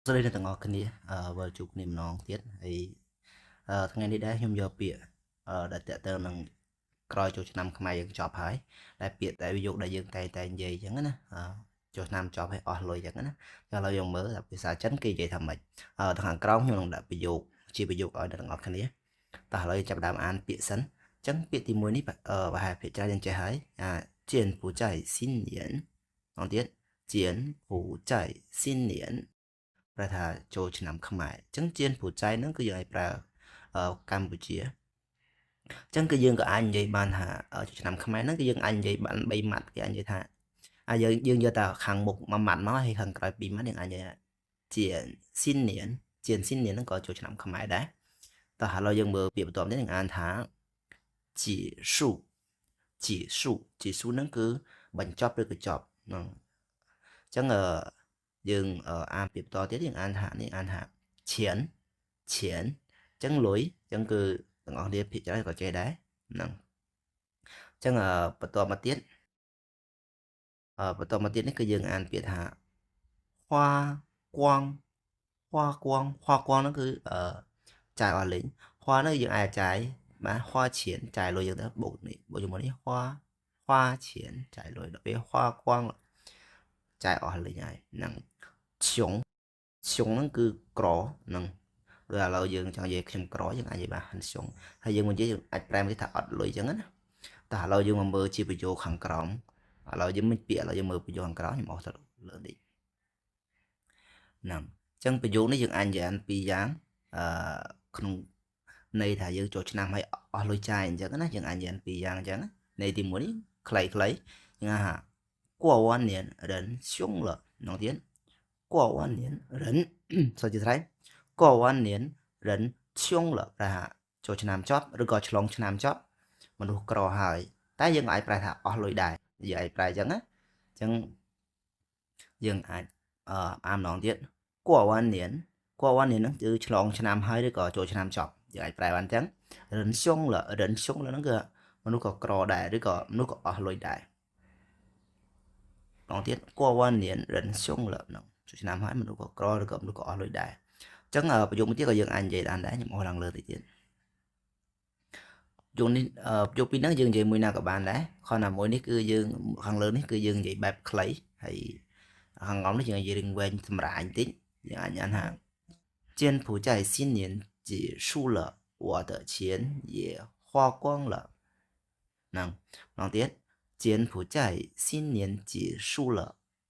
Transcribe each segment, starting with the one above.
សួស្តីអ្នកទាំងអស់គ្នាវិលជួបគ្នាម្ដងទៀតហើយថ្ងៃនេះដែរខ្ញុំយកពាក្យដែលតេតើនឹងក្រោយចូលឆ្នាំខ្មែរយើងចប់ហើយដែលពាក្យតែវាយកដែលយើងតែនិយាយអញ្ចឹងណាចូលឆ្នាំចប់ហើយអស់លុយអញ្ចឹងណាឥឡូវយើងមើលភាសាចិនគេនិយាយថាម៉េចខាងក្រោមខ្ញុំនឹងដាក់ប្រយោគជាប្រយោគឲ្យអ្នកទាំងអស់គ្នាតោះឥឡូវយើងចាប់ដើមអានពាក្យសិនអញ្ចឹងពាក្យទី1នេះប្រហែលភាគច្រើនយើងចេះហើយ见不在新年អត់ទៀត见不在新年ប្រែថាចូលឆ្នាំខ្មែរអញ្ចឹងជៀនពូចៃហ្នឹងគឺយើងអាចប្រើកម្ពុជាអញ្ចឹងគឺយើងក៏អាចនិយាយបានថាចូលឆ្នាំខ្មែរហ្នឹងគឺយើងអាចនិយាយបាន3ម៉ាត់គេអាចនិយាយថាយើងយកតែខាងមុខមួយម៉ាត់មកហើយខាងក្រោយ2ម៉ាត់យើងអាចនិយាយថាជៀនស៊ីននៀនជៀនស៊ីននៀនហ្នឹងក៏ចូលឆ្នាំខ្មែរដែរតោះឥឡូវយើងមើលពាក្យបន្ទាប់នេះយើងអានថាជីស៊ូជីស៊ូជីស៊ូហ្នឹងគឺបញ្ចប់ឬក៏ចប់ហ្នឹងអញ្ចឹងយើងអានពាក្យបន្តទៀតយើងអានថានេះអានថាឈៀនឈៀនអញ្ចឹងលុយអញ្ចឹងគឺទាំងអស់គ្នាភាគច្រើនក៏ចេះដែរហ្នឹងអញ្ចឹងបន្តមកទៀតនេះគឺយើងអានពាក្យថាហွာគួងហွာគួងហ្នឹងគឺចាយអស់លេងហွာហ្នឹងយើងអាចចាយបាទហွာឈៀនចាយលុយយើងទៅបូកជាមួយនេះហွာឈៀនចាយលុយដល់ពេលហွာគួងចាយអស់លេងហើយហ្នឹងឈុងហ្នឹងគឺក្រហ្នឹងដូចឥឡូវយើងចង់និយាយខ្ញុំក្រយើងអាចនិយាយបានឈុងហើយយើងមកនិយាយយើងអាចប្រែមកថាអត់លុយអញ្ចឹងណាតែឥឡូវយើងមកមើលជាប្រយោគខាងក្រោមឥឡូវយើងមិនពាក្យឥឡូវយើងមើលប្រយោគខាងក្រោមខ្ញុំអស់ទៅលើនេះហ្នឹងអញ្ចឹងប្រយោគនេះយើងអាចនិយាយបានពីរយ៉ាងក្នុងន័យថាយើងចូលឆ្នាំហើយអស់លុយចាយអញ្ចឹងណាយើងអាចនិយាយពីរយ៉ាងអញ្ចឹងន័យទី1នេះខ្លីយើងថា过完年人凶了น้องទៀត过完年人ဆိုជាស្រេច过完年人凶了ប្រែថាចូលឆ្នាំចប់ឬក៏ឆ្លងឆ្នាំចប់មនុស្សក្រហើយតែយើងអាចប្រែថាអស់លុយដែរយើងអាចប្រែអញ្ចឹងណាអញ្ចឹងយើងអាចអានម្ដងទៀត过完年ហ្នឹងគឺឆ្លងឆ្នាំហើយឬក៏ចូលឆ្នាំចប់យើងអាចប្រែបានអញ្ចឹង人凶了ហ្នឹងគឺមនុស្សក៏ក្រដែរឬក៏មនុស្សក៏អស់លុយដែរម្ដងទៀត过完年人凶了ហ្នឹងចូលឆ្នាំហើយមនុស្សក៏ក្រឬក៏មនុស្សក៏អស់លុយដែរអញ្ចឹងប្រយោគមួយទៀតក៏យើងអាចនិយាយបានដែរខ្ញុំអស់ឡើងលើតិចទៀតយូនេះយកពីហ្នឹងយើងនិយាយមួយណាក៏បានដែរខណៈមួយនេះគឺយើងខាងលើនេះគឺយើងនិយាយបែបខ្លីហើយខាងក្រោមនេះយើងនិយាយរឿងវែងសម្រាប់បន្តិចយើងអាចញ៉ាំថា柬埔寨新年结束了我的钱也花光了ហ្នឹងម្ដងទៀត柬埔寨新年结束了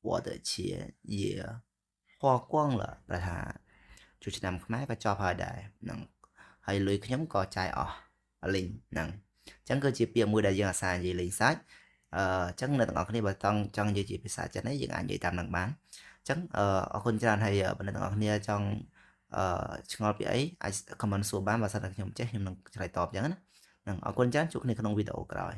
我的钱也花光了ប្រហែលជួយឆ្នាំខ្មែរក៏ចប់ហើយដែរហ្នឹងហើយលុយខ្ញុំក៏ចាយអស់លេងហ្នឹងអញ្ចឹងគឺជាពាក្យមួយដែលយើងអាសានិយាយលេងសាច់អញ្ចឹងអ្នកទាំងអស់គ្នាបើចង់និយាយជាភាសាចិនយើងអាចនិយាយតាមនឹងបានអញ្ចឹងអរគុណច្រើនហើយបើអ្នកទាំងអស់គ្នាចង់ឆ្ងល់ពីអីអាច comment សួរបានបើសិនតែខ្ញុំចេះខ្ញុំនឹងឆ្លើយតបអញ្ចឹងណាហ្នឹងអរគុណច្រើនជួបគ្នាក្នុងវីដេអូក្រោយ